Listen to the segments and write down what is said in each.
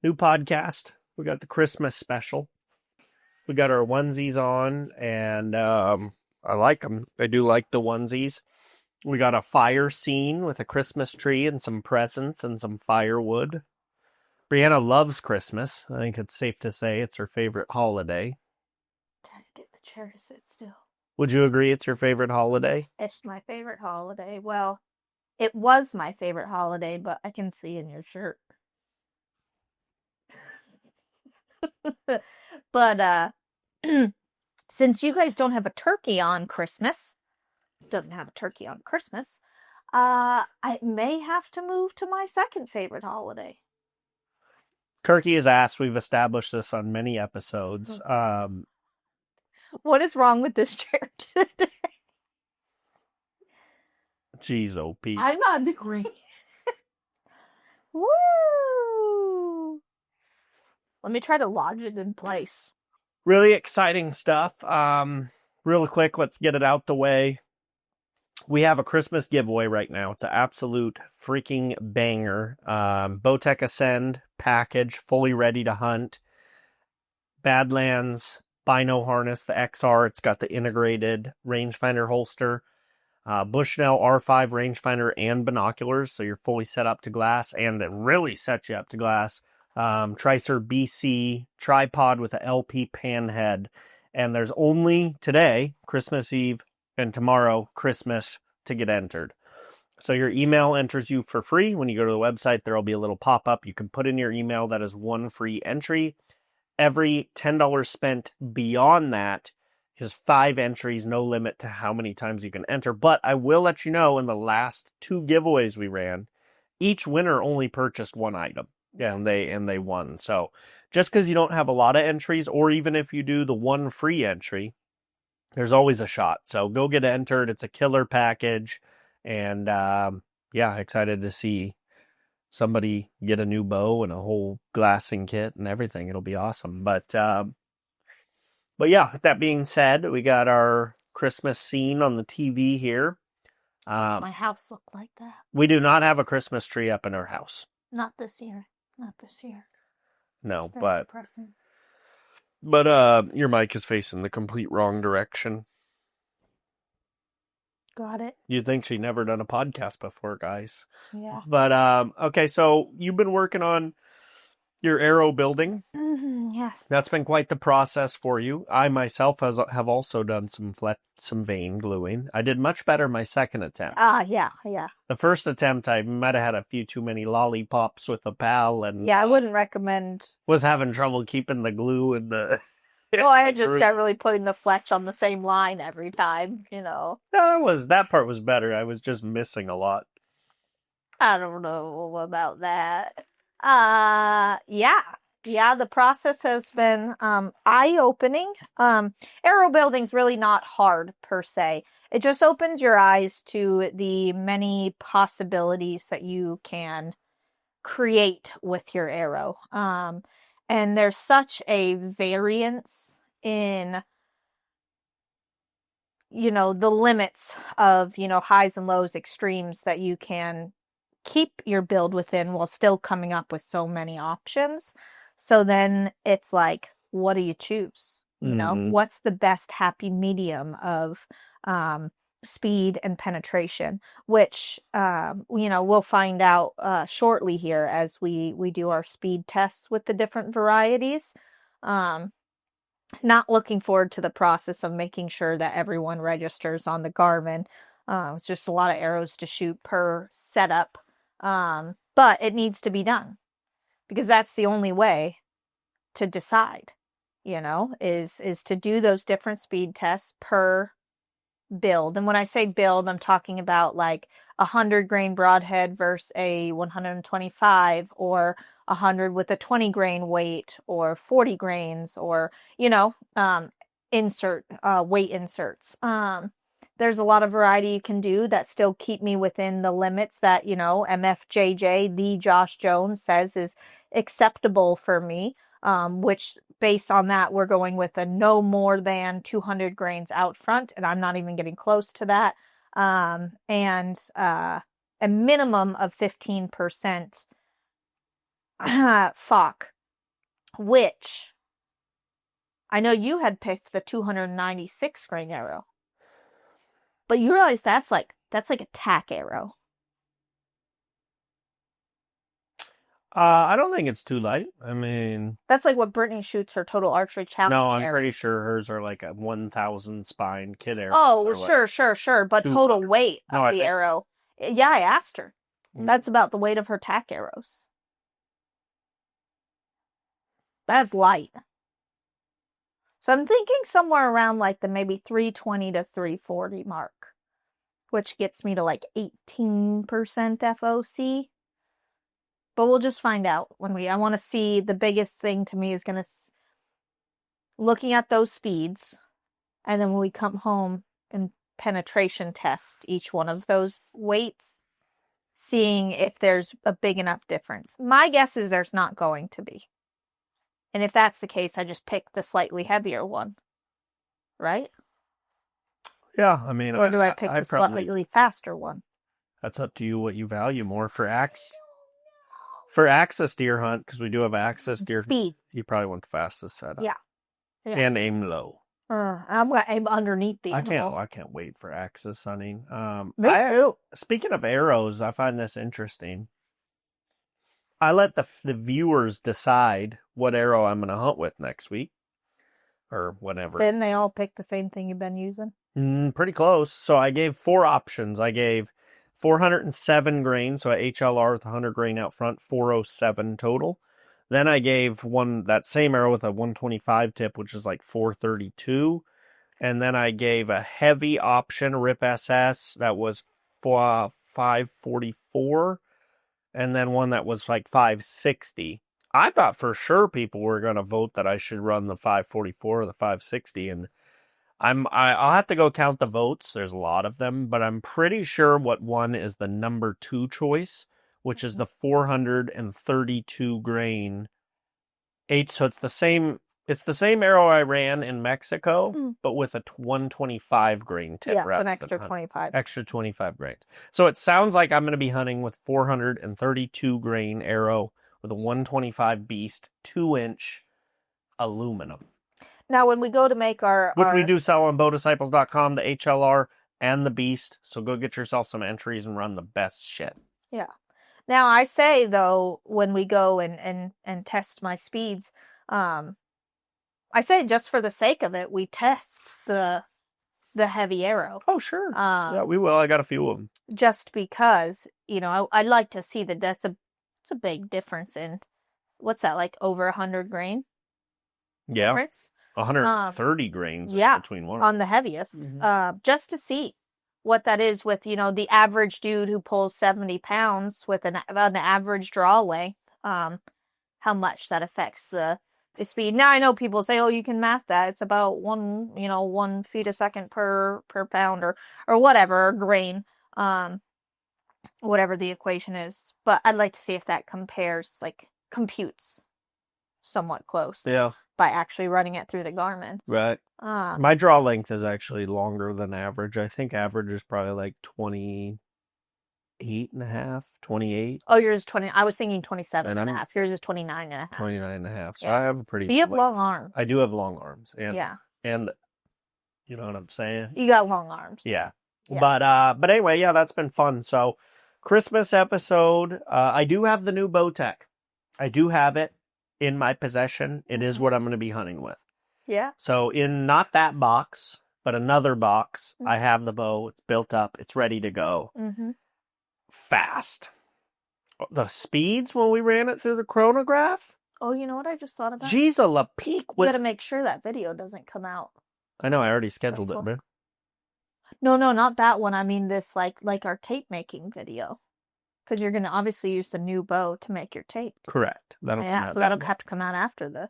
new podcast. We got the Christmas special. We got our onesies on, and I like them. I do like the onesies. We got a fire scene with a Christmas tree and some presents and some firewood. Brianna loves Christmas. I think it's safe to say it's her favorite holiday. Trying to get the chair to sit still. Would you agree it's your favorite holiday? It's my favorite holiday. Well, it was my favorite holiday, but I can see in your shirt. But since you guys don't have a turkey on Christmas, I may have to move to my second favorite holiday. Turkey is asked. We've established this on many episodes. What is wrong with this chair today? Jeez, oh, Pete. I'm on the green. Woo! Let me try to lodge it in place. Really exciting stuff. Real quick, let's get it out the way. We have a Christmas giveaway right now. It's an absolute freaking banger. Bowtech Ascend package, fully ready to hunt. Badlands Bino harness, the XR. It's got the integrated rangefinder holster. Bushnell R5 rangefinder and binoculars, so you're fully set up to glass, and it really sets you up to glass. Tricer BC tripod with a LP pan head, and there's only today, Christmas Eve, and tomorrow, Christmas, to get entered. So your email enters you for free. When you go to the website, there will be a little pop-up. You can put in your email. That is one free entry. Every $10 spent beyond that is 5 entries, no limit to how many times you can enter. But I will let you know, in the last 2 giveaways we ran, each winner only purchased 1 item. Yeah, and they won. So just because you don't have a lot of entries, or even if you do the 1 free entry, there's always a shot. So go get entered. It's a killer package. And yeah, excited to see somebody get a new bow and a whole glassing kit and everything. It'll be awesome. But yeah, with that being said, we got our Christmas scene on the TV here. My house looked like that. We do not have a Christmas tree up in our house. Not this year. No, Very depressing. But your mic is facing the complete wrong direction. Got it. You'd think she'd never done a podcast before, guys. Yeah. But okay, so you've been working on your arrow building. Yes. That's been quite the process for you. I myself have also done some vein gluing. I did much better my second attempt. Yeah. The first attempt, I might have had a few too many lollipops with a pal, and yeah, I wouldn't recommend. Was having trouble keeping the glue in the. Well, I just got really putting the fletch on the same line every time, you know. No, that part was better. I was just missing a lot. I don't know about that. Yeah, the process has been eye-opening. Arrow building's really not hard per se. It just opens your eyes to the many possibilities that you can create with your arrow. And there's such a variance in, the limits of, highs and lows, extremes that you can keep your build within while still coming up with so many options. So then it's like, what do you choose? What's the best happy medium of speed and penetration, which, we'll find out shortly here as we do our speed tests with the different varieties. Not looking forward to the process of making sure that everyone registers on the Garmin. It's just a lot of arrows to shoot per setup. But it needs to be done because that's the only way to decide, is to do those different speed tests per build. And when I say build, I'm talking about like 100 grain broadhead versus a 125, or 100 with a 20 grain weight, or 40 grains, or, weight inserts. There's a lot of variety you can do that still keep me within the limits that, MFJJ, the Josh Jones, says is acceptable for me, which based on that, we're going with a no more than 200 grains out front, and I'm not even getting close to that, and a minimum of 15% FOC which I know you had picked the 296 grain arrow, but you realize that's like a tack arrow. I don't think it's too light. I mean, That's like what Brittany shoots her total archery challenge. no, I'm arrow. pretty sure hers are like a 1,000 spine kid arrow. Oh, well, sure. But total weight of the arrow. Yeah, I asked her. That's about the weight of her tack arrows. That's light. So I'm thinking somewhere around like the maybe 320 to 340 mark, which gets me to like 18% FOC. But we'll just find out I want to see. The biggest thing to me is looking at those speeds, and then when we come home and penetration test each one of those weights, seeing if there's a big enough difference. My guess is there's not going to be. And if that's the case, I just pick the slightly heavier one. Right? Yeah, I mean... Or do I pick the slightly faster one? That's up to you what you value more for For access deer hunt, because we do have access deer. Speed. You probably want the fastest setup. Yeah. And aim low. I'm going to aim underneath the animal. I can't wait for access hunting. Me too. Speaking of arrows, I find this interesting. I let the viewers decide what arrow I'm going to hunt with next week. Or whatever. Didn't they all pick the same thing you've been using? Pretty close. So I gave 4 options. I gave 407 grain, so a HLR with 100 grain out front, 407 total. Then I gave that same arrow with a 125 tip, which is like 432. And then I gave a heavy option, Rip SS, that was 544. And then one that was like 560. I thought for sure people were going to vote that I should run the 544 or the 560, and I'll have to go count the votes. There's a lot of them, but I'm pretty sure what won is the number 2 choice, which is the 432 grain So it's the same arrow I ran in Mexico, but with a 125 grain tip. Yeah, an extra 25. Extra 25 grains. So it sounds like I'm going to be hunting with 432 grain arrow with a 125 beast, 2-inch aluminum. Now, when we go to make Which we do sell on bowdisciples.com, the HLR and the beast. So go get yourself some entries and run the best shit. Yeah. Now, I say, though, when we go and test my speeds, I say just for the sake of it, we test the heavy arrow. Oh, sure. Yeah, we will. I got a few of them. Just because, I'd like to see that it's a big difference in, what's that, like over 100 grain? Yeah. Difference? 130 grains between one. On the heaviest. Just to see what that is with, the average dude who pulls 70 pounds with an average draw length, how much that affects the speed. Now, I know people say, oh, you can math that. It's about 1 feet a second per pound or whatever, grain, whatever the equation is. But I'd like to see if that computes somewhat close. Yeah. By actually running it through the Garmin. Right. My draw length is actually longer than average. I think average is probably like 28 and a half, 28. Oh, yours is 20. I was thinking 27 and a half. Yours is 29 and a half. 29 and a half. So I have a pretty... But you have long arms. I do have long arms. And, yeah. And you know what I'm saying? You got long arms. Yeah. But anyway, yeah, that's been fun. So Christmas episode, I do have the new Bowtech. I do have it in my possession. It is what I'm going to be hunting with. Yeah. So in not that box, but another box, I have the bow. It's built up. It's ready to go. Fast. The speeds when we ran it through the chronograph. Oh, you know what I just thought about? Jeez, a La Peak was... You gotta make sure that video doesn't come out. I know, I already scheduled it, man. No, not that one. I mean this, like our tape making video. Because you're going to obviously use the new bow to make your tape. Correct. That'll have to come out after the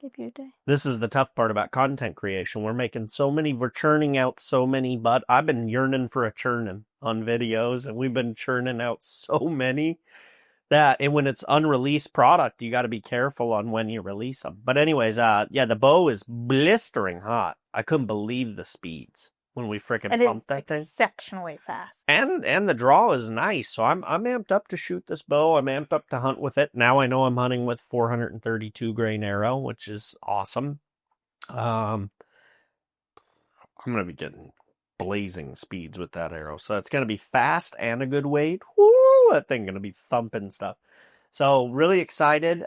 debut day. This is the tough part about content creation. We're churning out so many, but I've been yearning for a churning on videos, and we've been churning out so many and when it's unreleased product, you got to be careful on when you release them. But anyways, the bow is blistering hot. I couldn't believe the speeds when we frickin' And it's pumped that thing. exceptionally fast. And the draw is nice, so I'm amped up to shoot this bow. I'm amped up to hunt with it. Now I know I'm hunting with 432 grain arrow, which is awesome. I'm gonna be getting blazing speeds with that arrow, so it's gonna be fast and a good weight. Woo! That thing gonna be thumping stuff. So really excited.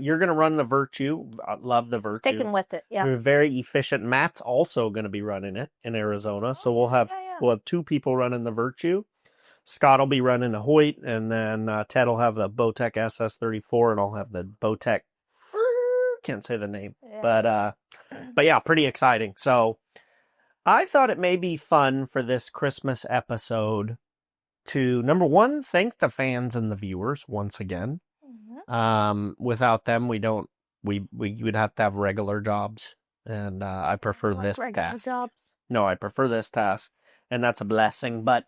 You're gonna run the Virtue. I love the Virtue. Sticking with it, yeah. They're very efficient. Matt's also gonna be running it in Arizona, so we'll have two people running the Virtue. Scott will be running a Hoyt, and then Ted will have the Bowtech SS34, and I'll have the Bowtech. Can't say the name, but yeah, pretty exciting. So I thought it may be fun for this Christmas episode to, number one, thank the fans and the viewers once again. Without them, we would have to have regular jobs, and I prefer this task. Jobs. No, I prefer this task, and that's a blessing. But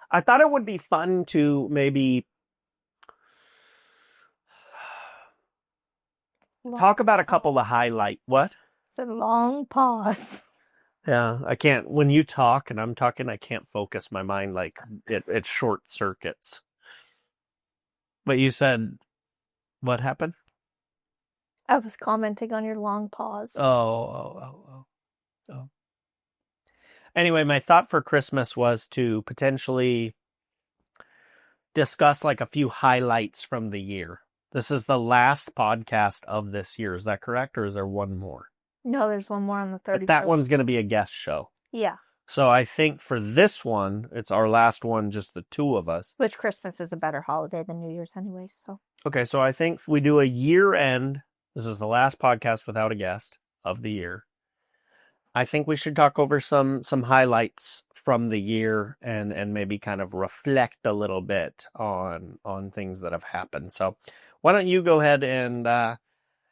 I thought it would be fun to maybe talk about a couple of highlight. What? It's a long pause. Yeah, I can't. When you talk and I'm talking, I can't focus my mind. Like it short circuits. But you said, what happened? I was commenting on your long pause. Oh. Anyway, my thought for Christmas was to potentially discuss like a few highlights from the year. This is the last podcast of this year. Is that correct? Or is there one more? No, there's one more on the 31st. But that one's going to be a guest show. Yeah. So I think for this one, it's our last one, just the two of us. Which Christmas is a better holiday than New Year's anyway, so. Okay, so I think we do a year end. This is the last podcast without a guest of the year. I think we should talk over some highlights from the year and maybe kind of reflect a little bit on things that have happened. So why don't you go ahead and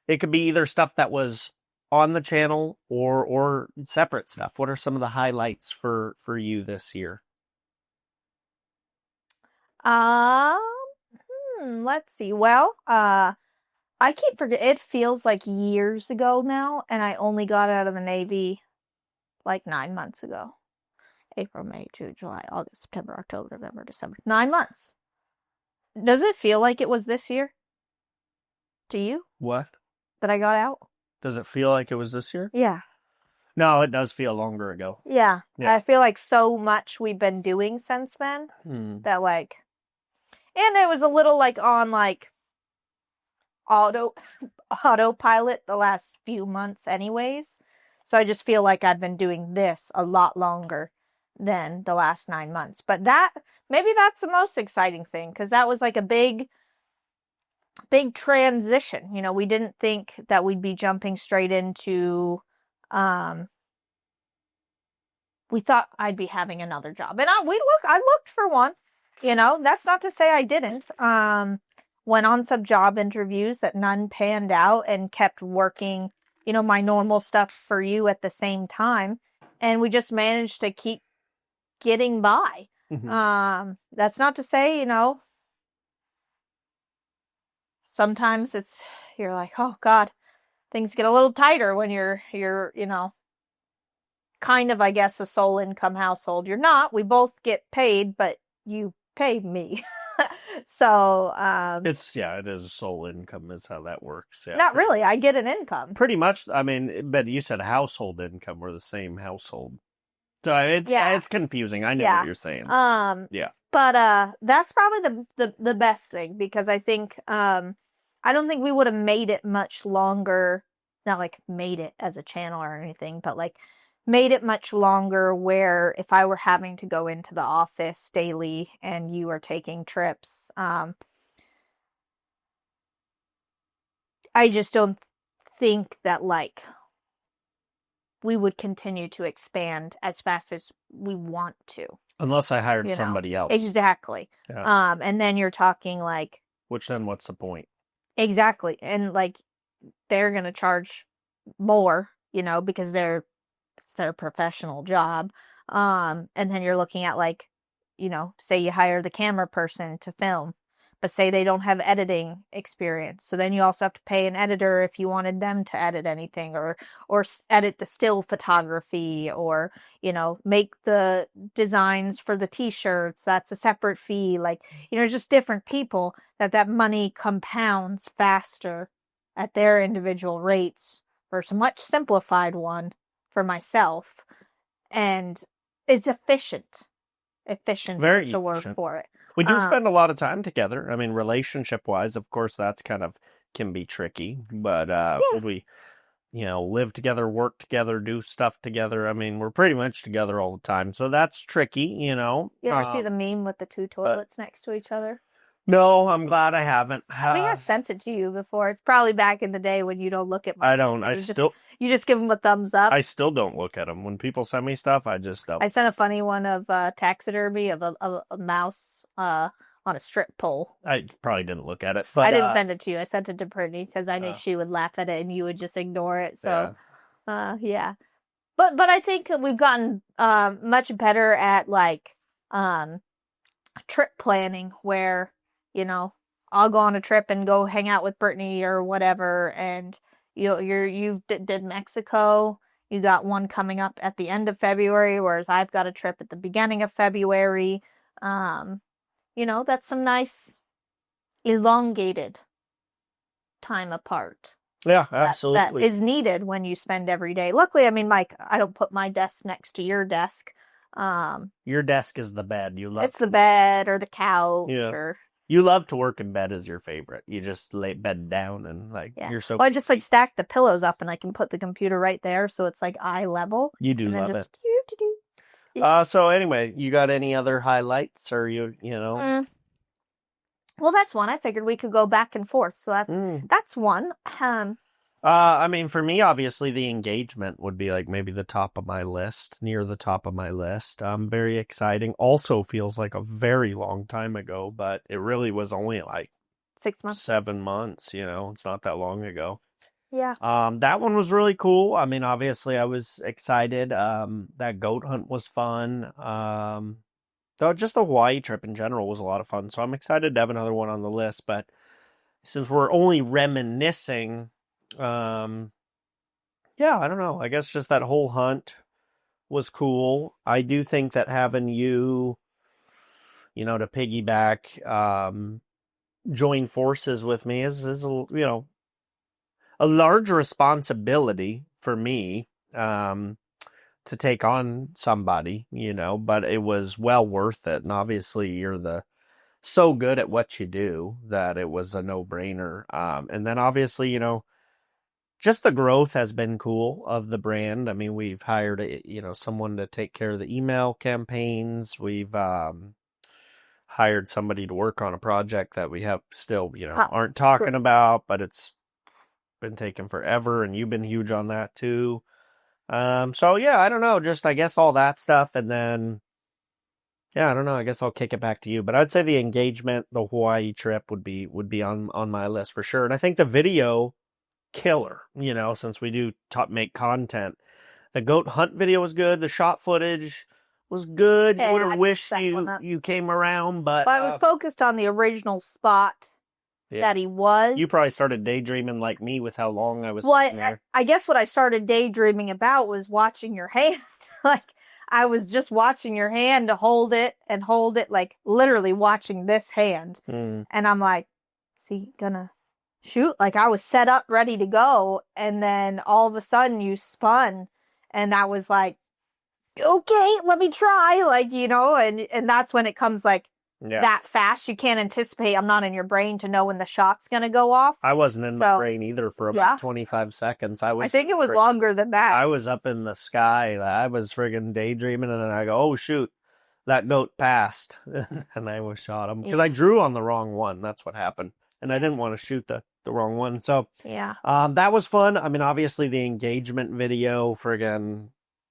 it could be either stuff that was on the channel or separate stuff. What are some of the highlights for you this year? Let's see. Well, I keep forgetting. It feels like years ago now, and I only got out of the Navy like 9 months ago. April, May, June, July, August, September, October, November, December. 9 months. Does it feel like it was this year? To you? What? That I got out? Does it feel like it was this year? Yeah. No, it does feel longer ago. Yeah. I feel like so much we've been doing since then that like, and it was a little like on like autopilot the last few months anyways. So I just feel like I've been doing this a lot longer than the last 9 months. But maybe that's the most exciting thing, because that was like a big transition. You know, we didn't think that we'd be jumping straight into, we thought I'd be having another job. And I looked for one, you know, that's not to say I didn't. Went on some job interviews that none panned out and kept working, you know, my normal stuff for you at the same time. And we just managed to keep getting by. That's not to say, you know, sometimes you're like, oh God, things get a little tighter when you're, you know, kind of, I guess, a sole income household. You're not. We both get paid, but you pay me. So, it is a sole income is how that works. Yeah. Not really. I get an income. Pretty much. I mean, but you said household income. We're the same household. So it's confusing. I know what you're saying. Yeah. But that's probably the best thing, because I think I don't think we would have made it much longer. Not like made it as a channel or anything, but like made it much longer where if I were having to go into the office daily and you are taking trips, I just don't think that like we would continue to expand as fast as we want to. Unless I hired somebody else. Exactly. Yeah. And then you're talking like... Which then what's the point? Exactly. And like they're going to charge more, you know, because it's their professional job. And then you're looking at like, you know, say you hire the camera person to film, but say they don't have editing experience. So then you also have to pay an editor if you wanted them to edit anything, or edit the still photography, or, make the designs for the t-shirts. That's a separate fee. Like, just different people that money compounds faster at their individual rates versus a much simplified one for myself. And it's efficient. Very Is the word efficient. for it. We do spend a lot of time together. I mean, relationship-wise, of course, that's can be tricky. But we, live together, work together, do stuff together. I mean, we're pretty much together all the time. So that's tricky, You ever see the meme with the two toilets next to each other? No, I'm glad I haven't. I think I sent it to you before. It's probably back in the day when you don't look at my I don't. You just give them a thumbs up. I still don't look at them. When people send me stuff, I just don't. I sent a funny one of taxidermy of a mouse on a strip pole. I probably didn't look at it. But I didn't send it to you. I sent it to Brittany because I knew she would laugh at it and you would just ignore it. So, yeah. But I think we've gotten much better at trip planning where, I'll go on a trip and go hang out with Brittany or whatever, and you did Mexico. You got one coming up at the end of February, whereas I've got a trip at the beginning of February. That's some nice elongated time apart. Yeah, absolutely. That is needed when you spend every day. Luckily, I mean, Mike, I don't put my desk next to your desk. Your desk is the bed. It's the bed or the couch. Yeah. Or you love to work in bed is your favorite. You just lay bed down and you're so. Well, I just stack the pillows up and I can put the computer right there, so it's eye level. You do love it. So anyway, you got any other highlights, or Well, that's one. I figured we could go back and forth, so that's one. I mean, for me, obviously, the engagement would be maybe the top of my list, near the top of my list. Very exciting. Also feels like a very long time ago, but it really was only 6 months, 7 months. It's not that long ago. Yeah. That one was really cool. I mean, obviously, I was excited. That goat hunt was fun. Though just the Hawaii trip in general was a lot of fun. So I'm excited to have another one on the list. But since we're only reminiscing. Yeah, I don't know. I guess just that whole hunt was cool. I do think that having you, to piggyback, join forces with me is a large responsibility for me, to take on somebody, but it was well worth it. And obviously you're so good at what you do that it was a no-brainer. And then obviously, just the growth has been cool of the brand. I mean, we've hired someone to take care of the email campaigns. We've hired somebody to work on a project that we have still, aren't talking about, but it's been taking forever, and you've been huge on that too. So yeah, I don't know, just I guess all that stuff, and then yeah, I don't know. I guess I'll kick it back to you, but I'd say the engagement, the Hawaii trip would be on my list for sure, and I think the video. Killer, since we do make content. The goat hunt video was good. The shot footage was good. Yeah, would have wished you came around, but I was focused on the original spot that he was. You probably started daydreaming like me with how long I was sitting there. I guess what I started daydreaming about was watching your hand. I was just watching your hand to hold it, literally watching this hand. And I'm like, is he gonna shoot? I was set up ready to go, and then all of a sudden you spun, and I was like, okay, let me try, and that's when it comes that fast. You can't anticipate. I'm not in your brain to know when the shot's gonna go off. I wasn't in my brain either for about 25 seconds. I think it was longer than that. I was up in the sky. I was friggin' daydreaming, and then I go, oh shoot, that goat passed. And I was shot him because I drew on the wrong one. That's what happened. And I didn't want to shoot the wrong one. So yeah, that was fun. I mean, obviously the engagement video,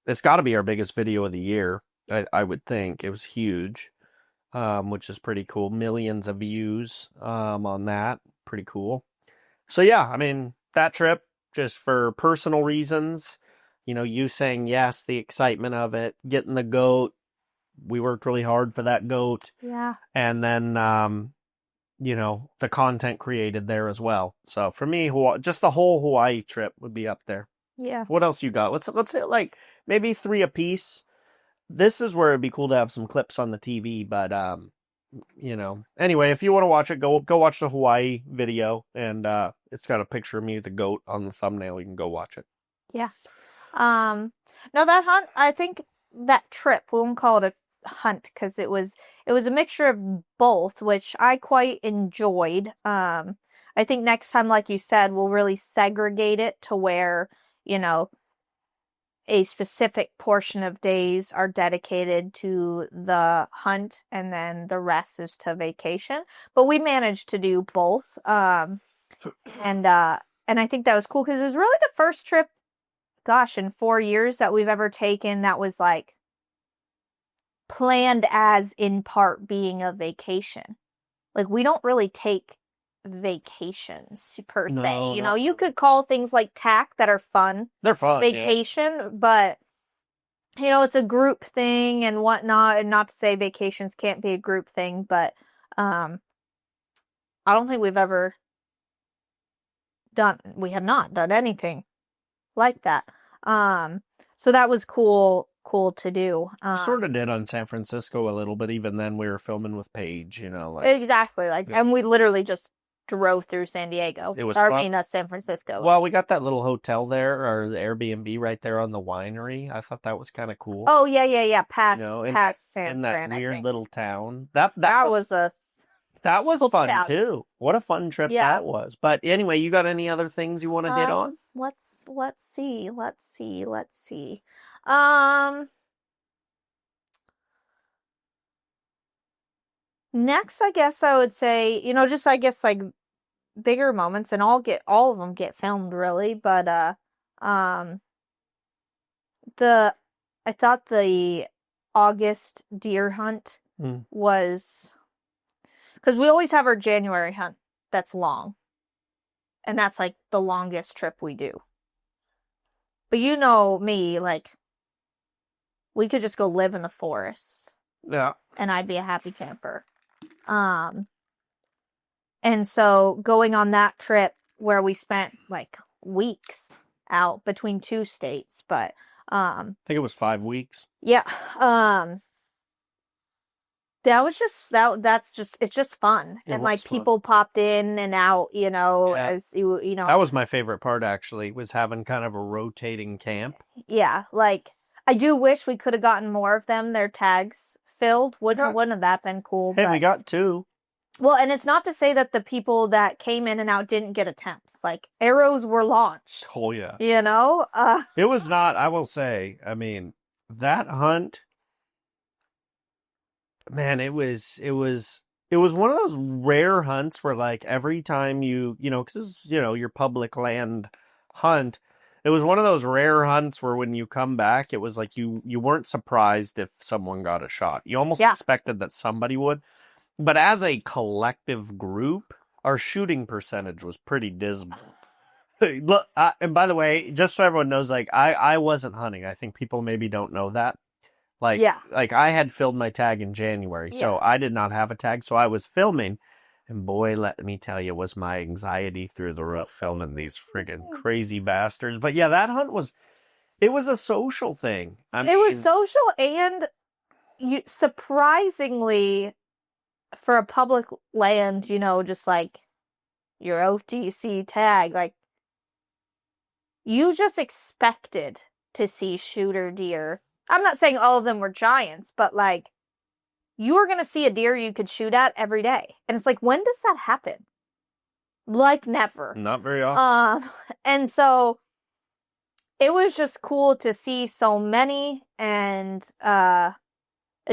it's got to be our biggest video of the year. I would think it was huge, which is pretty cool. Millions of views on that. Pretty cool. So yeah, I mean, that trip, just for personal reasons, you saying yes, the excitement of it, getting the goat. We worked really hard for that goat. Yeah. And then, the content created there as well. So for me, just the whole Hawaii trip would be up there. Yeah. What else you got? Let's hit like maybe 3 apiece. This is where it'd be cool to have some clips on the TV, but anyway, if you want to watch it, go watch the Hawaii video, and it's got a picture of me with the goat on the thumbnail. You can go watch it. Yeah. No, that hunt, I think that trip, we won't call it a hunt because it was a mixture of both, which I quite enjoyed. I think next time, like you said, we'll really segregate it to where, a specific portion of days are dedicated to the hunt and then the rest is to vacation. But we managed to do both. And I think that was cool because it was really the first trip, gosh, in 4 years that we've ever taken that was like planned as in part being a vacation. Like we don't really take vacations per se. You could call things like TAC that are fun. They're fun. Vacation, but it's a group thing and whatnot. And not to say vacations can't be a group thing, but I don't think we have not done anything like that. So that was cool to do. Sort of did on San Francisco a little bit. Even then, we were filming with Paige. Exactly. And we literally just drove through San Diego. It was San Francisco. Well, we got that little hotel there, or the Airbnb right there on the winery. I thought that was kind of cool. Oh yeah. Past San in that Fran, weird little town. That was fun too. What a fun trip that was. But anyway, you got any other things you want to hit on? Let's see. Next, I guess I would say, just I guess like bigger moments, and all of them get filmed really, but I thought the August deer hunt was, because we always have our January hunt that's long, and that's like the longest trip we do. But you know me, like we could just go live in the forest. Yeah. And I'd be a happy camper. And so going on that trip where we spent like weeks out between 2 states, but I think it was 5 weeks. Yeah. That was just it's just fun. And like people popped in and out, as you know. That was my favorite part actually, was having kind of a rotating camp. Yeah, like I do wish we could have gotten more of them, their tags filled. Wouldn't have that been cool? Hey, we got 2. Well, and it's not to say that the people that came in and out didn't get attempts. Like arrows were launched. Oh yeah. It was not, I will say, I mean, that hunt, man, it was one of those rare hunts where like every time because your public land hunt, it was one of those rare hunts where when you come back, it was like you weren't surprised if someone got a shot. You almost expected that somebody would. But as a collective group, our shooting percentage was pretty dismal. Look, and by the way, just so everyone knows, like I wasn't hunting. I think people maybe don't know that. Like I had filled my tag in January, so I did not have a tag. So I was filming, and boy, let me tell you, was my anxiety through the roof filming these friggin' crazy bastards. But yeah, that hunt was a social thing. It was social, and surprisingly, for a public land, just like your OTC tag, like you just expected to see shooter deer. I'm not saying all of them were giants, but like you were going to see a deer you could shoot at every day. And it's like, when does that happen? Like never. Not very often. And so it was just cool to see so many, and a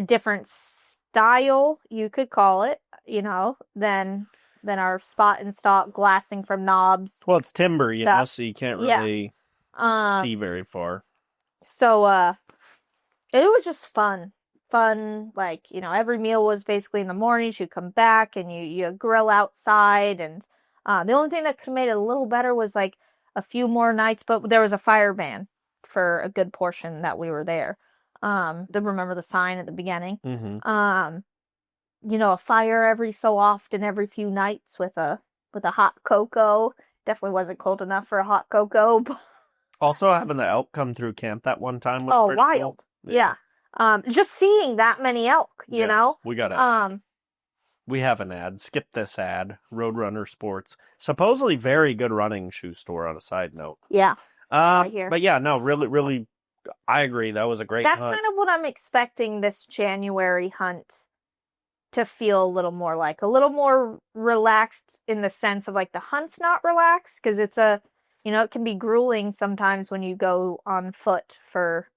different style, you could call it, than our spot and stock glassing from knobs. Well, it's timber, so you can't really see very far. So it was just fun. Like, every meal was basically in the morning. You'd come back and you grill outside, and the only thing that could have made it a little better was like a few more nights, but there was a fire ban for a good portion that we were there. Remember the sign at the beginning. Mm-hmm. a fire every so often, every few nights with a hot cocoa. Definitely wasn't cold enough for a hot cocoa. Also, having the elk come through camp that one time was pretty wild. cool. Yeah. Just seeing that many elk, you know? We got we have an ad. Skip this ad. Roadrunner Sports. Supposedly very good running shoe store on a side note. Yeah. Right here. But yeah, no, really, really, I agree. That was a great That's hunt. kind of what I'm expecting this January hunt to feel a little more like. A little more relaxed in the sense of like the hunt's not relaxed because it's it can be grueling sometimes when you go on foot for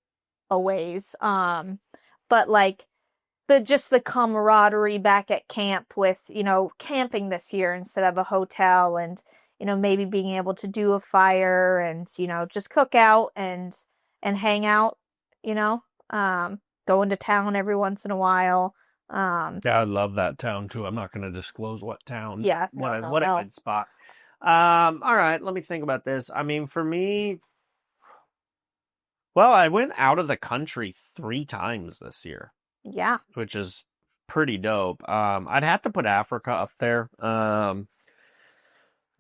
a ways. But like the camaraderie back at camp with, camping this year instead of a hotel and, maybe being able to do a fire and, just cook out and hang out, go into town every once in a while. Yeah, I love that town too. I'm not going to disclose what town. Yeah. What a good spot. All right, let me think about this. I mean, for me, well, I went out of the country 3 times this year. Yeah. Which is pretty dope. I'd have to put Africa up there.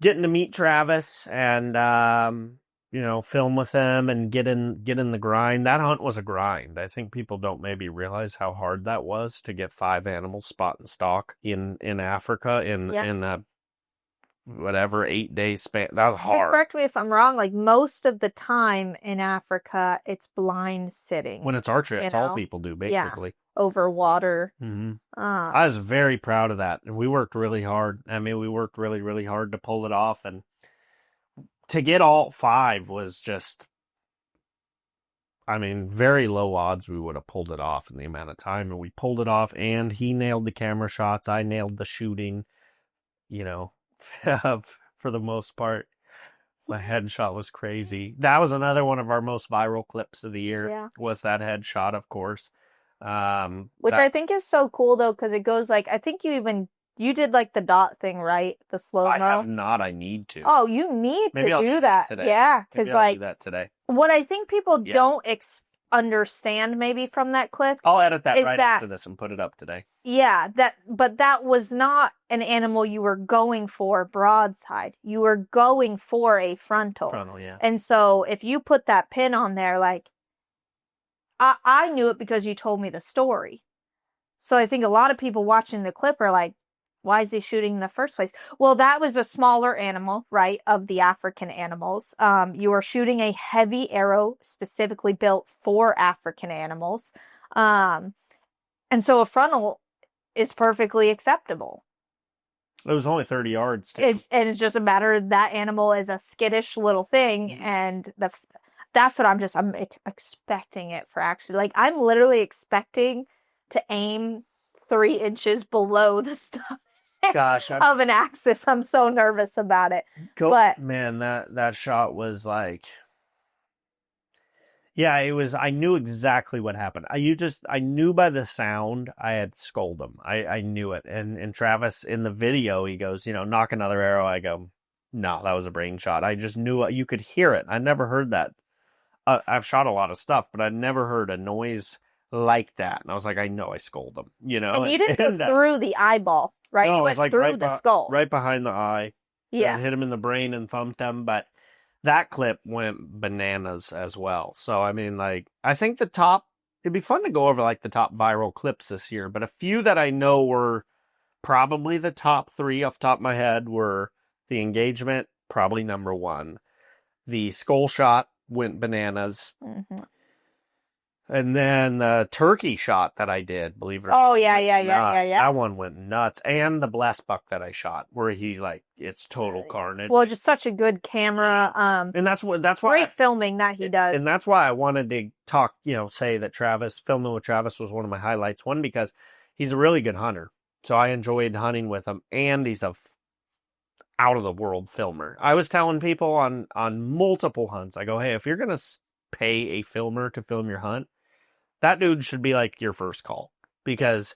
Getting to meet Travis and film with him and get in the grind. That hunt was a grind. I think people don't maybe realize how hard that was to get 5 animals spot and stalk in Africa in a whatever 8-day span. That was hard. Correct me if I'm wrong. Like most of the time in Africa, it's blind sitting. When it's archery, that's all people do basically. Yeah. Over water. Mm-hmm. I was very proud of that, and we worked really hard. I mean, we worked really, really hard to pull it off, and to get all 5 was just, I mean, very low odds we would have pulled it off in the amount of time, and we pulled it off, and he nailed the camera shots, I nailed the shooting, for the most part. My headshot was crazy. That was another one of our most viral clips of the year, was that headshot, of course. Which I think is so cool though, because it goes like, I think you did like the dot thing, right? The slow-mo. I have not. I need to. Oh, you need Maybe to I'll do that today. Yeah, because like do that today. What I think people don't understand maybe from that clip. I'll edit that after this and put it up today. Yeah, but that was not an animal you were going for broadside. You were going for a frontal. Frontal, yeah. And so if you put that pin on there, like, I knew it because you told me the story. So I think a lot of people watching the clip are like, why is he shooting in the first place? Well, that was a smaller animal, right, of the African animals. You are shooting a heavy arrow specifically built for African animals. And so a frontal is perfectly acceptable. It was only 30 yards, too. And it's just a matter of that animal is a skittish little thing, and that's what I'm expecting it for actually. Like, I'm literally expecting to aim 3 inches below the stomach of an axis. I'm so nervous about it. But man, that shot was like, yeah, it was. I knew exactly what happened. I knew by the sound I had scolded him. I knew it. And Travis in the video, he goes, knock another arrow. I go, no, that was a brain shot. I just knew you could hear it. I never heard that. I've shot a lot of stuff, but I never heard a noise like that. And I was like, I know I scolded him, And you didn't go through the eyeball, right? No, you went through the skull. Right behind the eye. Yeah. Hit him in the brain and thumped him. But that clip went bananas as well. So, I mean, like, I think it'd be fun to go over, like, the top viral clips this year. But a few that I know were probably the top 3 off the top of my head were the engagement, probably number 1. The skull shot went bananas. Mm-hmm. And then the turkey shot that I did, believe it or not. Oh, yeah. That one went nuts. And the blessed buck that I shot, where he's like, it's total carnage. Well, just such a good camera. And that's why great filming that he does. And that's why I wanted to talk, say that filming with Travis was one of my highlights. One, because he's a really good hunter. So I enjoyed hunting with him. And he's a out of the world filmer. I was telling people on multiple hunts, I go, hey, if you're going to pay a filmer to film your hunt, that dude should be like your first call, because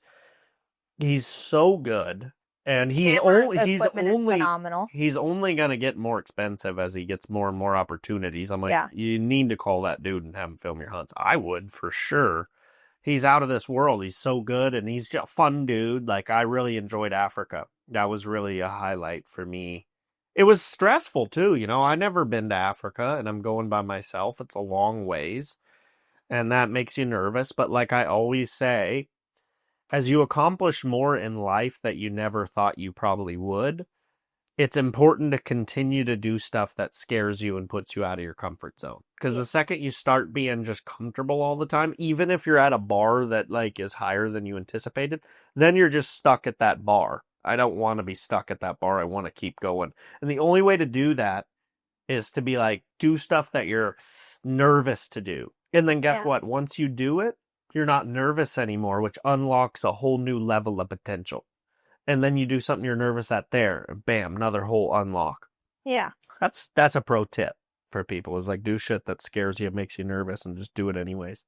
he's so good, and he's only going to get more expensive as he gets more and more opportunities. I'm like, you need to call that dude and have him film your hunts. I would for sure. he's out of this world. He's so good, and he's just a fun dude. Like, I really enjoyed Africa. That was really a highlight for me. It was stressful too, you know. I never been to Africa, and I'm going by myself. It's a long ways, and that makes you nervous. But like I always say, as you accomplish more in life that you never thought you probably would, it's important to continue to do stuff that scares you and puts you out of your comfort zone. Because the second you start being just comfortable all the time, even if you're at a bar that like is higher than you anticipated, then you're just stuck at that bar. I don't want to be stuck at that bar. I want to keep going. And the only way to do that is to be like, do stuff that you're nervous to do. And then guess what? Once you do it, you're not nervous anymore, which unlocks a whole new level of potential. And then you do something you're nervous at there, and bam, another whole unlock. Yeah. That's a pro tip for people, is like, do shit that scares you, makes you nervous, and just do it anyways.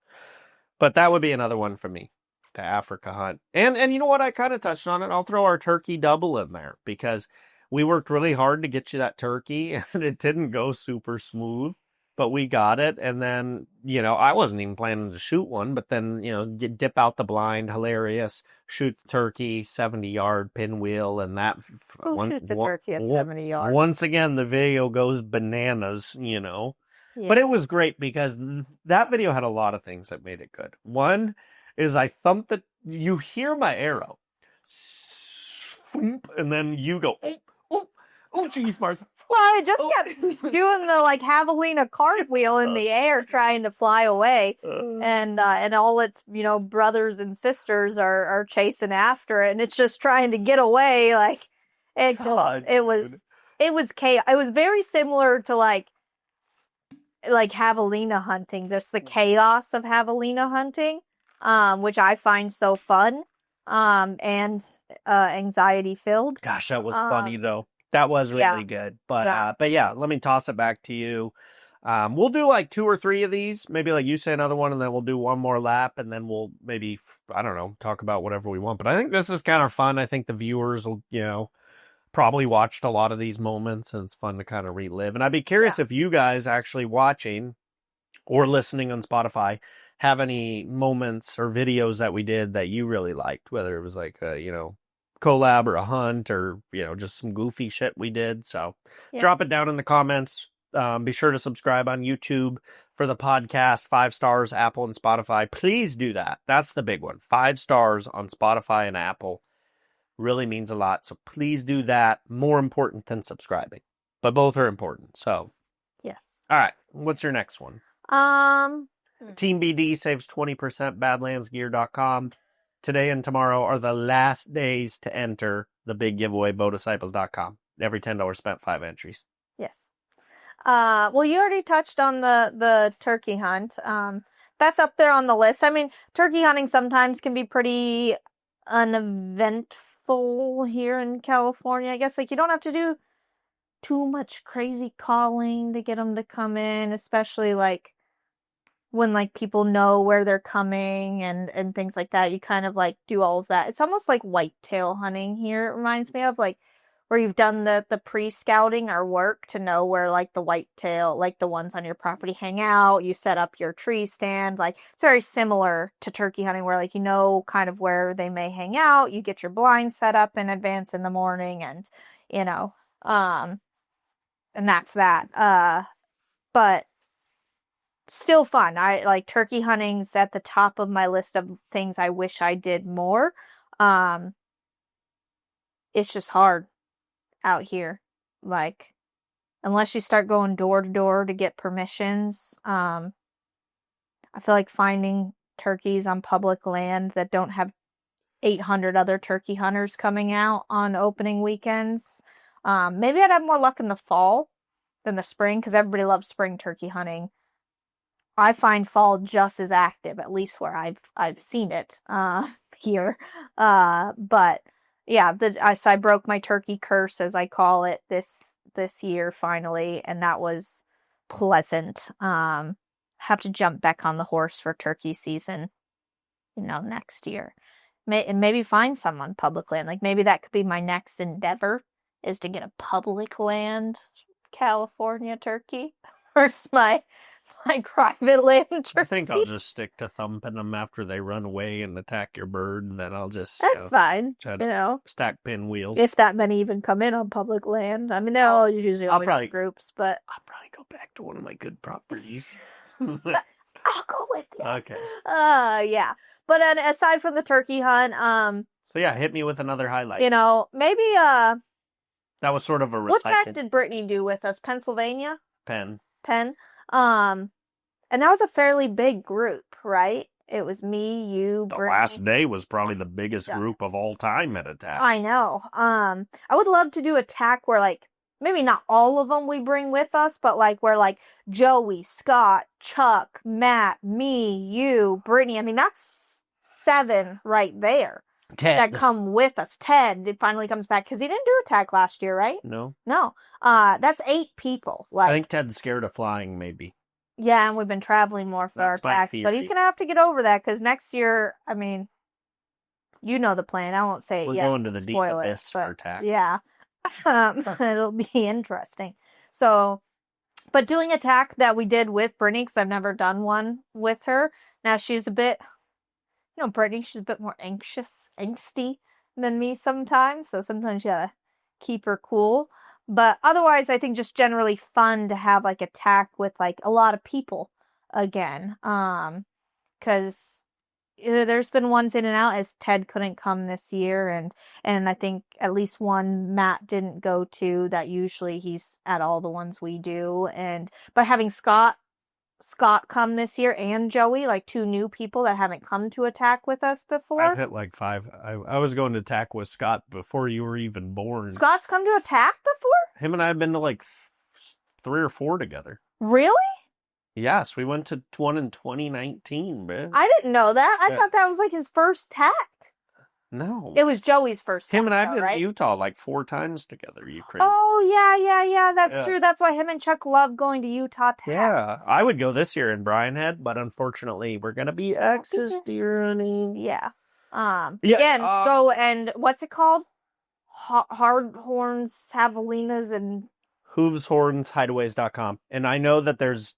But that would be another one for me, the Africa hunt. And you know what? I kind of touched on it. I'll throw our turkey double in there, because we worked really hard to get you that turkey, and it didn't go super smooth. But we got it, and then, you know, I wasn't even planning to shoot one, but then, you know, you dip out the blind, hilarious, shoot the turkey, 70-yard pinwheel, and that... Who shoots a turkey at 70 yards? Once again, the video goes bananas, you know. Yeah. But it was great, because that video had a lot of things that made it good. One is I thumped the... You hear my arrow. And then you go, oh, geez, Martha. Well, I just kept doing the like javelina cartwheel in the air, trying to fly away, and all its, you know, brothers and sisters are chasing after it, and it's just trying to get away. Like it was chaos. It was very similar to like javelina hunting, just the chaos of javelina hunting, which I find so fun, and anxiety filled. Gosh, that was funny though. That was really good. But yeah, let me toss it back to you. We'll do like 2 or 3 of these. Maybe like you say another one, and then we'll do one more lap, and then we'll maybe, I don't know, talk about whatever we want. But I think this is kind of fun. I think the viewers will, you know, probably watched a lot of these moments, and it's fun to kind of relive. And I'd be curious if you guys actually watching or listening on Spotify have any moments or videos that we did that you really liked, whether it was like, you know, collab or a hunt, or, you know, just some goofy shit we did. So drop it down in the comments. Be sure to subscribe on YouTube for the podcast. 5 stars, Apple and Spotify. Please do that. That's the big one. 5 stars on Spotify and Apple really means a lot. So please do that. More important than subscribing, but both are important. So yes. All right. What's your next one? teambd saves 20%. Badlandsgear.com. Today and tomorrow are the last days to enter the big giveaway, bowdisciples.com. Every $10 spent, 5 entries. Yes. Well, you already touched on the turkey hunt. That's up there on the list. I mean, turkey hunting sometimes can be pretty uneventful here in California. I guess, like, you don't have to do too much crazy calling to get them to come in, especially like when like people know where they're coming and things like that. You kind of like do all of that. It's almost like whitetail hunting here. It reminds me of, like, where you've done the pre-scouting or work to know where like the whitetail, like the ones on your property, hang out. You set up your tree stand. Like, it's very similar to turkey hunting, where like you know kind of where they may hang out. You get your blind set up in advance in the morning, and you know, and that's that. But still fun. I like turkey hunting's at the top of my list of things I wish I did more. It's just hard out here. Like, unless you start going door to door to get permissions, I feel like finding turkeys on public land that don't have 800 other turkey hunters coming out on opening weekends. Maybe I'd have more luck in the fall than the spring, because everybody loves spring turkey hunting. I find fall just as active, at least where I've seen it here. But yeah, so I broke my turkey curse, as I call it, this year finally, and that was pleasant. Have to jump back on the horse for turkey season, you know, next year. And maybe find someone public land. Like, maybe that could be my next endeavor, is to get a public land California turkey. Where's my my private land I turkey. think I'll just stick to thumping them after they run away and attack your bird, and then I'll just That's fine. try You to know, stack pinwheels. if that many even come in on public land. I mean, they're all usually I'll always probably- in groups, but I'll probably go back to one of my good properties. I'll go with you. Okay. Yeah. But then aside from the turkey hunt, So yeah, hit me with another highlight. you know, maybe That was sort of a what track recycling did Brittany do with us? Pennsylvania? pen. Penn. And that was a fairly big group, right? It was me, you, The Brittany. last day was probably the biggest group of all time at attack. I know. I would love to do a tack where, like, maybe not all of them we bring with us, but like where like Joey, Scott, Chuck, Matt, me, you, Brittany. I mean, that's 7 right there. Ted. That come with us. Ted finally comes back because he didn't do a tack last year, right? No. That's 8 people. Like, I think Ted's scared of flying, maybe. yeah, and we've been traveling more for That's our my tax, but theory. he's gonna have to get over that because next year, I mean, you know the plan. I won't say it We're yet. going to the deep Spoil it, abyss but for attack. yeah, it'll be interesting. So, but doing a tack that we did with Brittany, because I've never done one with her. Now she's a bit, you know, Brittany, she's a bit more angsty than me sometimes. So sometimes you gotta keep her cool. But otherwise, I think just generally fun to have like a tack with like a lot of people again. Because there's been ones in and out as Ted couldn't come this year, and I think at least one Matt didn't go to. That usually he's at all the ones we do, but having Scott come this year and Joey, like 2 new people that haven't come to attack with us before. I've hit like 5. I was going to attack with Scott before you were even born. Scott's come to attack before? Him and I have been to like 3 or 4 together. Really? Yes, we went to one in 2019, man. I didn't know that. I thought that was like his first tack. No. It was Joey's first tack. Him and I have been right? to Utah like 4 times together. You crazy? Oh, yeah. That's Yeah. true. That's why him and Chuck love going to Utah tack. Yeah, I would go this year in Brian Head, but unfortunately, we're gonna be access deer hunting. Yeah. Yeah, Again, go and what's it called? Hardhorns, javelinas, and Hooveshornshideaways.com. And I know that there's,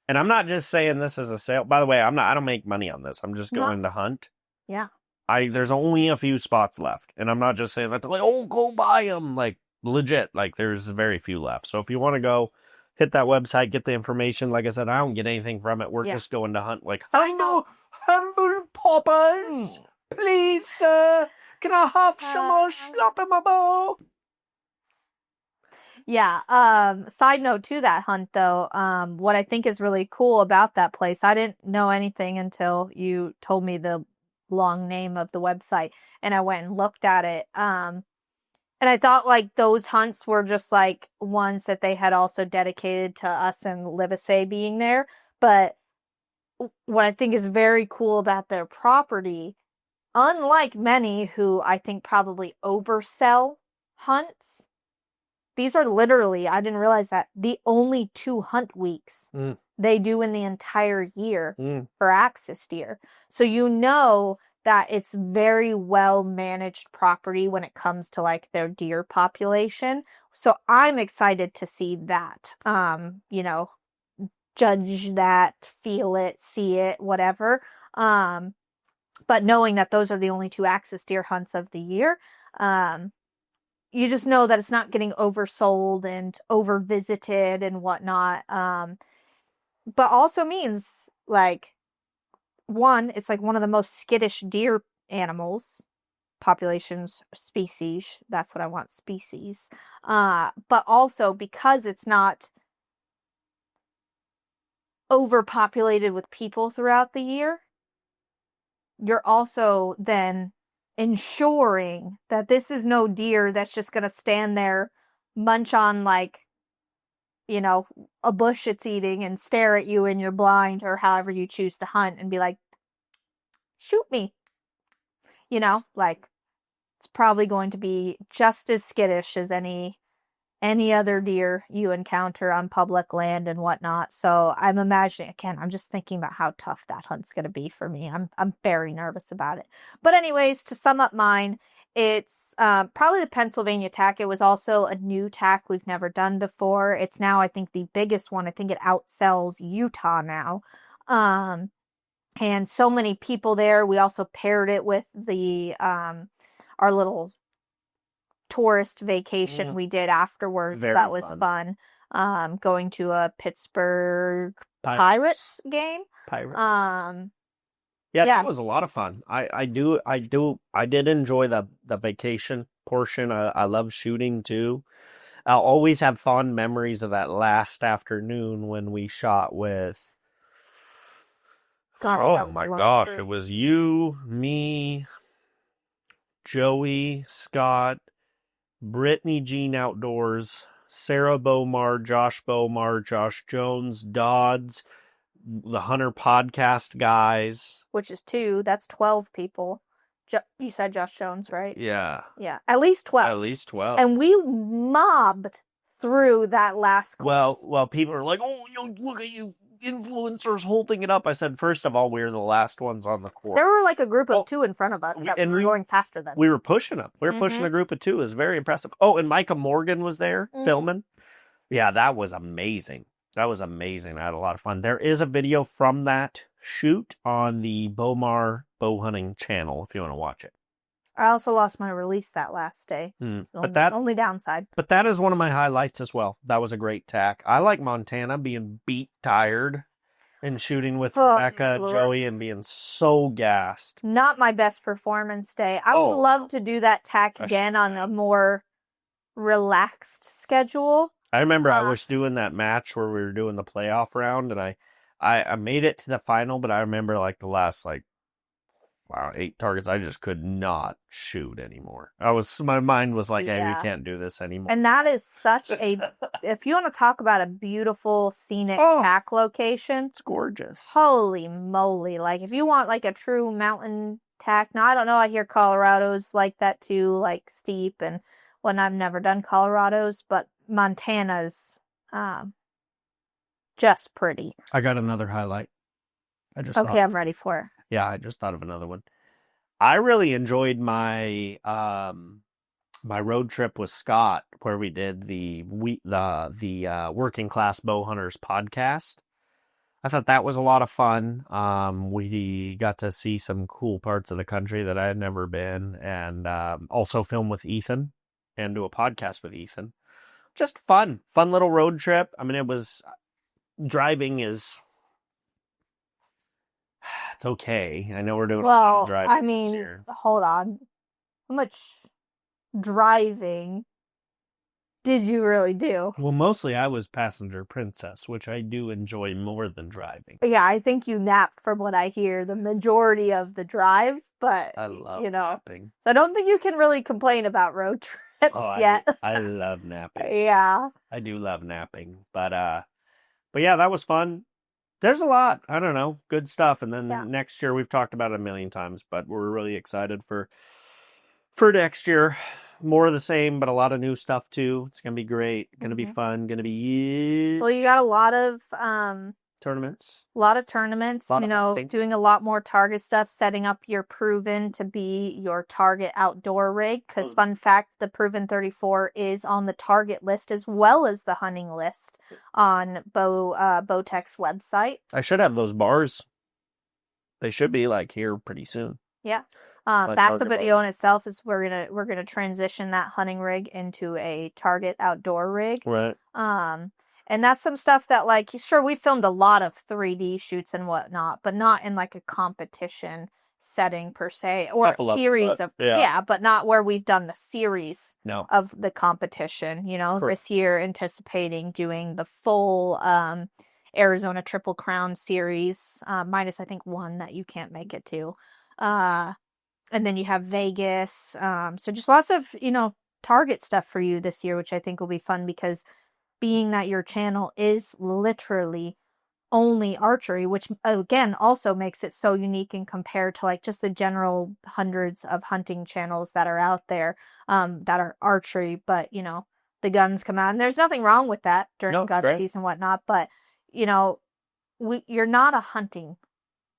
and I'm not just saying this as a sale. By the way, I don't make money on this. I'm just going to hunt. Yeah. There's only a few spots left, and I'm not just saying that to like, oh, go buy them. Like legit, like there's very few left. So if you want to go, hit that website, get the information. Like I said, I don't get anything from it. We're just going to hunt. Like, I know, humble poppers, please, sir, can I have some more slop in my bowl? Yeah. Side note to that hunt though, what I think is really cool about that place, I didn't know anything until you told me the long name of the website, and I went and looked at it. And I thought like those hunts were just like ones that they had also dedicated to us and Livesey being there. But what I think is very cool about their property, unlike many who I think probably oversell hunts, these are literally, I didn't realize that, the only 2 hunt weeks they do in the entire year for axis deer. So you know that it's very well managed property when it comes to like their deer population. So I'm excited to see that. You know, judge that, feel it, see it, whatever. But knowing that those are the only 2 axis deer hunts of the year, you just know that it's not getting oversold and overvisited and whatnot. But also means, like, 1, it's like one of the most skittish deer animals, populations, species. That's what I want, species. But also because it's not overpopulated with people throughout the year, you're also then ensuring that this is no deer that's just going to stand there, munch on like, you know, a bush it's eating and stare at you in your blind or however you choose to hunt and be like, shoot me. You know, like it's probably going to be just as skittish as any other deer you encounter on public land and whatnot. So I'm imagining, again, I'm just thinking about how tough that hunt's going to be for me. I'm very nervous about it. But anyways, to sum up mine, It's probably the Pennsylvania tack. It was also a new tack we've never done before. It's now, I think, the biggest one. I think it outsells Utah now. And so many people there. We also paired it with the our little tourist vacation we did afterwards. Very that was fun. Going to a Pittsburgh Pirates game. Yeah, that was a lot of fun. I did enjoy the vacation portion. I love shooting too. I'll always have fond memories of that last afternoon when we shot with. Oh my gosh, it was you, me, Joey, Scott, Brittany Jean Outdoors, Sarah Bomar, Josh Jones, Dodds, the Hunter Podcast guys. Which is 2. That's 12 people. You said Josh Jones, right? Yeah. Yeah. At least 12. At least 12. And we mobbed through that last course. Well, people are like, oh, look at you influencers holding it up. I said, first of all, we were the last ones on the course. There were like a group of 2 in front of us that were going faster than. We were pushing them. We were pushing a group of 2. It was very impressive. Oh, and Micah Morgan was there filming. Yeah, that was amazing. I had a lot of fun. There is a video from that shoot on the Bomar Bow Hunting channel if you want to watch it. I also lost my release that last day. But that only downside. But that is one of my highlights as well. That was a great tack. I like Montana being beat tired and shooting with Rebecca, Joey, and being so gassed. Not my best performance day. I would love to do that tack again on a more relaxed schedule. I remember I was doing that match where we were doing the playoff round, and I made it to the final, but I remember like the last 8 targets, I just could not shoot anymore. My mind was like, hey, we can't do this anymore. And that is such a, if you want to talk about a beautiful scenic tack location. It's gorgeous. Holy moly. Like if you want like a true mountain tack, now I don't know, I hear Colorado's like that too, like steep and when I've never done Colorado's, but Montana's just pretty. I got another highlight. I'm ready for it. Yeah, I just thought of another one. I really enjoyed my my road trip with Scott, where we did the Working Class Bow Hunters podcast. I thought that was a lot of fun. We got to see some cool parts of the country that I had never been, and also film with Ethan and do a podcast with Ethan. Just fun little road trip. I mean, it was driving is. It's okay. I know we're doing a lot of driving this year. Hold on. How much driving did you really do? Well, mostly I was passenger princess, which I do enjoy more than driving. Yeah, I think you napped from what I hear the majority of the drive, but I love napping. So I don't think you can really complain about road trips yet. I love napping. Yeah. I do love napping. But yeah, that was fun. There's a lot, I don't know, good stuff. And then next year, we've talked about it a million times, but we're really excited for next year. More of the same, but a lot of new stuff too. It's going to be great. Going to be fun. Going to be huge. Well, you got a lot of tournaments. Doing a lot more target stuff, setting up your Proven to be your target outdoor rig. Because fun fact, the Proven 34 is on the target list as well as the hunting list on Bowtech's website. I should have those bars. They should be here pretty soon. Yeah. That's a video in itself. Is we're gonna transition that hunting rig into a target outdoor rig. Right. And that's some stuff that, sure, we filmed a lot of 3D shoots and whatnot, but not in, a competition setting, per se, or series of, but not where we've done the series of the competition, This year, anticipating doing the full Arizona Triple Crown series, minus, I think, one that you can't make it to. And then you have Vegas. So just lots of, target stuff for you this year, which I think will be fun because being that your channel is literally only archery, which again also makes it so unique and compared to just the general hundreds of hunting channels that are out there that are archery, but the guns come out, and there's nothing wrong with that during gun season and whatnot, but you're not a hunting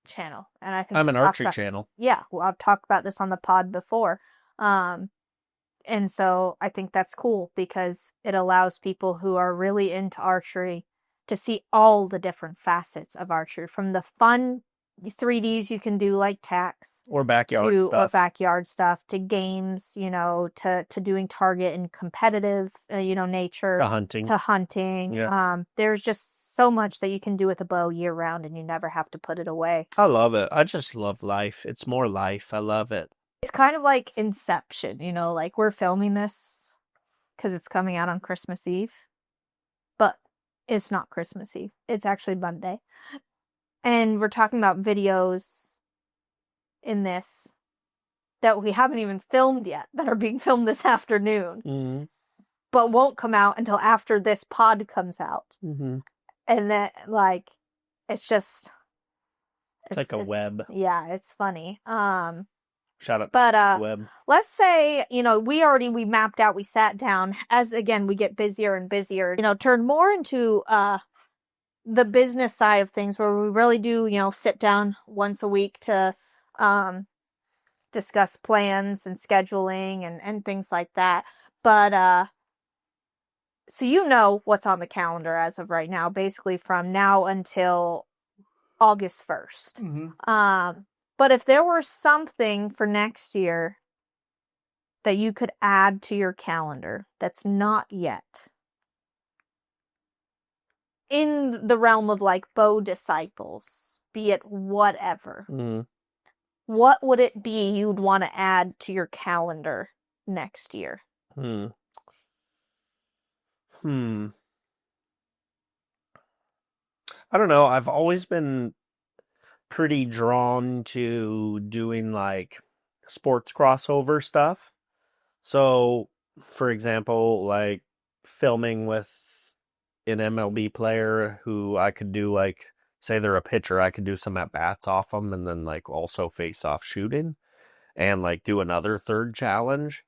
channel, and I think I'm an archery channel. Yeah, well, I've talked about this on the pod before. And so I think that's cool because it allows people who are really into archery to see all the different facets of archery, from the fun 3Ds you can do like tacks Or backyard or stuff. backyard stuff, to games, to doing target and competitive, nature, To hunting. to hunting. Yeah. There's just so much that you can do with a bow year round, and you never have to put it away. I love it. I just love life. It's more life. I love it. It's kind of like Inception, like we're filming this because it's coming out on Christmas Eve, but it's not Christmas Eve. It's actually Monday. And we're talking about videos in this that we haven't even filmed yet, that are being filmed this afternoon, Mm-hmm. but won't come out until after this pod comes out. Mm-hmm. And that, it's just... It's like a web. Yeah, it's funny. Shout out But to the web. let's say, we mapped out, we sat down, as again we get busier and busier, turn more into the business side of things, where we really do, sit down once a week to discuss plans and scheduling and things like that. But so what's on the calendar as of right now, basically from now until August 1st. Mm-hmm. But if there were something for next year that you could add to your calendar that's not yet in the realm of like bow disciples, be it whatever, what would it be you'd want to add to your calendar next year? I don't know. I've always been pretty drawn to doing like sports crossover stuff. So, for example, like filming with an MLB player who I could do, like, say they're a pitcher, I could do some at bats off them, and then like also face off shooting and like do another third challenge.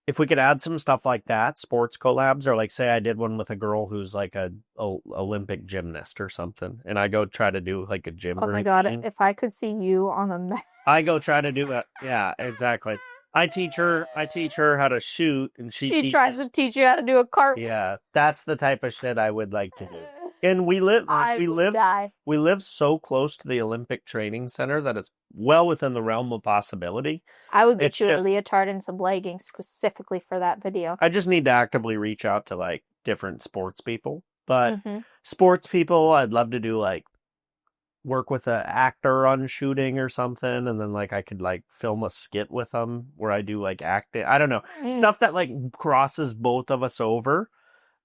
If we could add some stuff like that, sports collabs, or like say I did one with a girl who's like a Olympic gymnast or something, and I go try to do like a gym routine. Oh my God, if I could see you on a mat. I go try to do it. Yeah, exactly. I teach her how to shoot, and she tries to teach you how to do a cartwheel. Yeah, that's the type of shit I would like to do. And we live so close to the Olympic Training Center that it's well within the realm of possibility. I would get you a leotard and some leggings specifically for that video. I just need to actively reach out to like different sports people. But sports people, I'd love to do like work with an actor on shooting or something, and then like I could like film a skit with them where I do like acting. I don't know. Stuff that like crosses both of us over,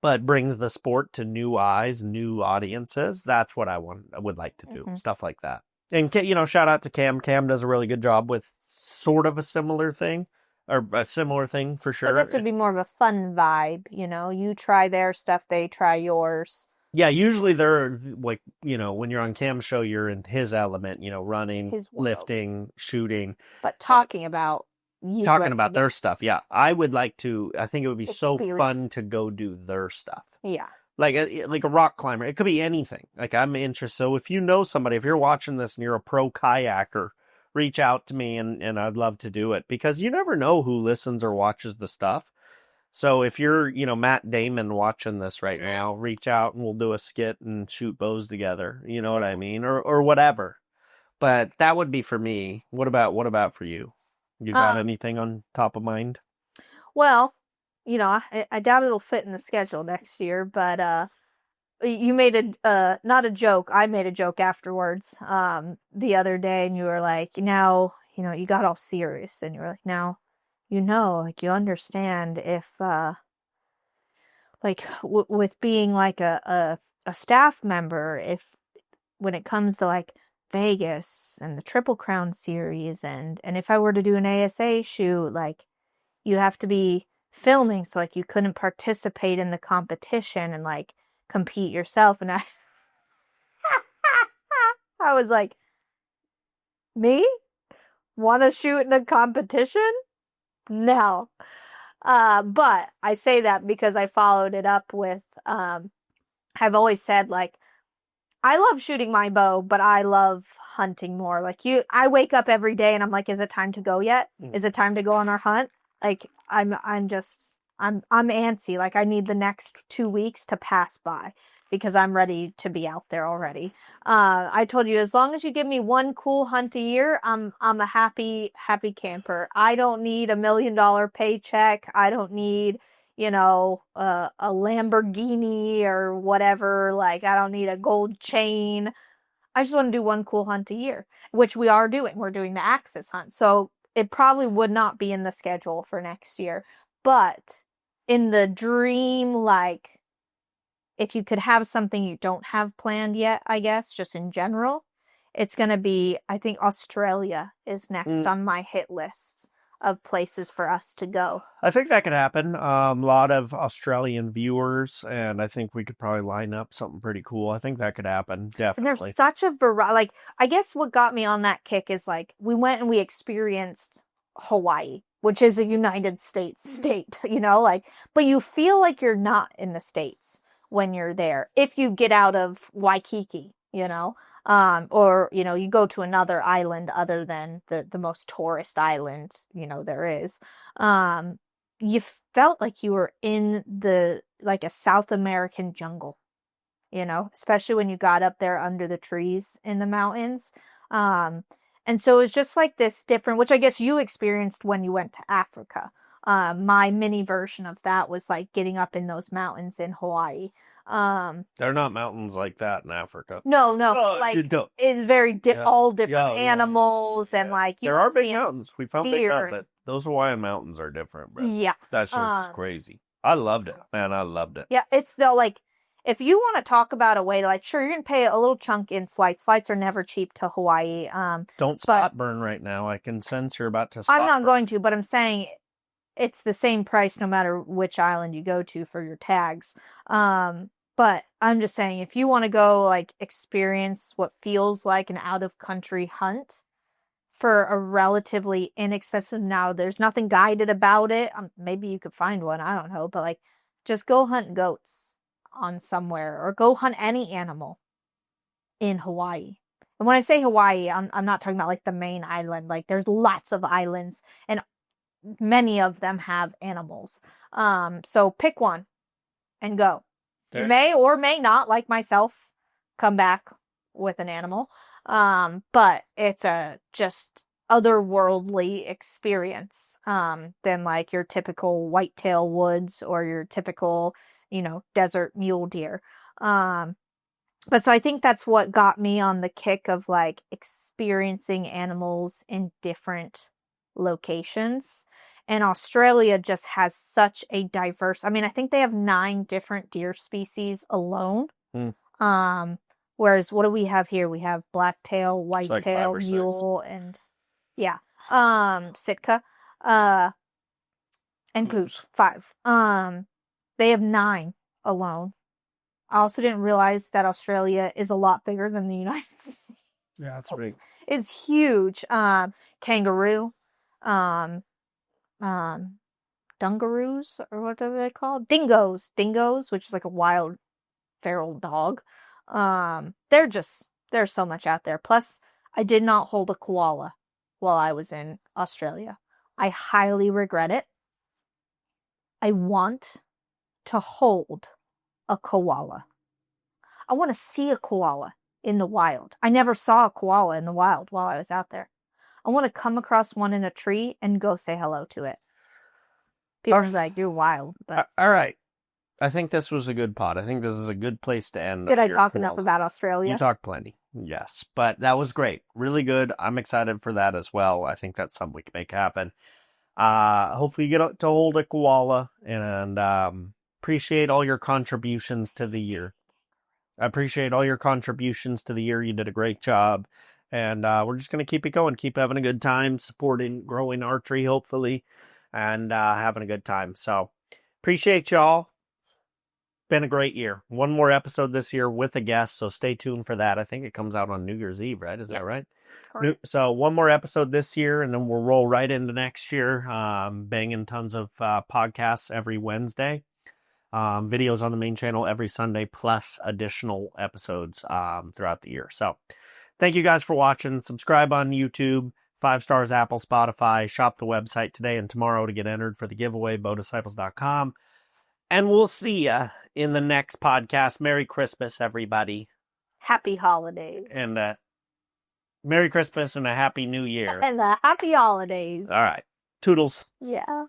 but brings the sport to new eyes, new audiences. That's what I would like to do. Stuff like that. And, shout out to Cam. Cam does a really good job with sort of a similar thing, or a similar thing for sure. But this would be more of a fun vibe, You try their stuff, they try yours. Yeah, usually they're like, when you're on Cam's show, you're in his element, running, lifting, shooting. But talking about their stuff. Yeah. I think it would be so fun to go do their stuff. Yeah. Like a rock climber. It could be anything. Like, I'm interested. So if you know somebody, if you're watching this and you're a pro kayaker, reach out to me and I'd love to do it, because you never know who listens or watches the stuff. So if you're, Matt Damon watching this right now, reach out and we'll do a skit and shoot bows together. You know what I mean? Or whatever. But that would be for me. What about for you? You got anything on top of mind? Well, I doubt it'll fit in the schedule next year, but you made not a joke. I made a joke afterwards the other day, and you were like, now, you got all serious, and you were like, now, like, you understand if with being like a staff member, if when it comes to like Vegas and the Triple Crown series, and if I were to do an ASA shoot, like, you have to be filming, so like you couldn't participate in the competition and like compete yourself. And I was like, me want to shoot in a competition? No. But I say that because I followed it up with I've always said, like, I love shooting my bow, but I love hunting more. Like I wake up every day and I'm like, is it time to go yet? Is it time to go on our hunt? Like I'm antsy. Like I need the next 2 weeks to pass by because I'm ready to be out there already. I told you, as long as you give me one cool hunt a year, I'm a happy camper. I don't need $1 million paycheck. I don't need a Lamborghini or whatever. Like, I don't need a gold chain. I just want to do one cool hunt a year, which we are doing. We're doing the Axis hunt. So it probably would not be in the schedule for next year. But in the dream, like, if you could have something you don't have planned yet, I guess, just in general, it's going to be, I think Australia is next on my hit list of places for us to go. I think that could happen. A lot of Australian viewers, and I think we could probably line up something pretty cool. I think that could happen, definitely. And there's such a variety. Like, I guess what got me on that kick is like we went and we experienced Hawaii, which is a United States state, like, but you feel like you're not in the States when you're there if you get out of Waikiki, or you go to another island other than the most tourist island there is. You felt like you were in like a South American jungle, especially when you got up there under the trees in the mountains. And so it was just like this different, which I guess you experienced when you went to Africa. My mini version of that was like getting up in those mountains in Hawaii. They're not mountains like that in Africa. No, Oh, like you don't. it's very Yeah. all different Yeah. animals and like there are big mountains. We found big deer. mountains, but those Hawaiian mountains are different, bro. Yeah. That shit was crazy. I loved it, man. I loved it. Yeah, it's the like if you want to talk about a way to like, sure, you're gonna pay a little chunk in flights. Flights are never cheap to Hawaii. Don't spot burn right now. I can sense you're about to spot I'm not burn. going to, but I'm saying it's the same price no matter which island you go to for your tags. But I'm just saying if you want to go like experience what feels like an out of country hunt for a relatively inexpensive, now there's nothing guided about it. Maybe you could find one, I don't know, but like just go hunt goats on somewhere or go hunt any animal in Hawaii. And when I say Hawaii, I'm not talking about like the main island. Like there's lots of islands and many of them have animals. So pick one and go. You may or may not, like myself, come back with an animal. But it's a just otherworldly experience than like your typical whitetail woods or your typical, desert mule deer. But so I think that's what got me on the kick of like experiencing animals in different locations. And Australia just has such a diverse, I mean, I think they have 9 different deer species alone. Whereas what do we have here? We have blacktail, whitetail, like mule, and Sitka, and goose, 5. They have 9 alone. I also didn't realize that Australia is a lot bigger than the United States. Yeah, that's big. It's huge. Kangaroo, dungaroos, or what are they called? Dingoes, which is like a wild feral dog. There's so much out there. Plus, I did not hold a koala while I was in Australia. I highly regret it. I want to hold a koala. I want to see a koala in the wild. I never saw a koala in the wild while I was out there. I want to come across one in a tree and go say hello to it. People are like, you're wild. But all right. I think this was a good pod. I think this is a good place to end. Did I talk enough about Australia? You talked plenty. Yes. But that was great. Really good. I'm excited for that as well. I think that's something we can make happen. Hopefully you get to hold a koala and appreciate all your contributions to the year. I appreciate all your contributions to the year. You did a great job. And we're just going to keep it going. Keep having a good time, supporting, growing archery, hopefully, and having a good time. So appreciate y'all. Been a great year. One more episode this year with a guest, so stay tuned for that. I think it comes out on New Year's Eve, right? Is that right? So one more episode this year, and then we'll roll right into next year, banging tons of podcasts every Wednesday. videos on the main channel every Sunday, plus additional episodes throughout the year. So thank you guys for watching. Subscribe on YouTube, 5 stars, Apple, Spotify. Shop the website today and tomorrow to get entered for the giveaway, bowdisciples.com. And we'll see ya in the next podcast. Merry Christmas, everybody. Happy holidays. And Merry Christmas and a Happy New Year. And the happy holidays. All right. Toodles. Yeah.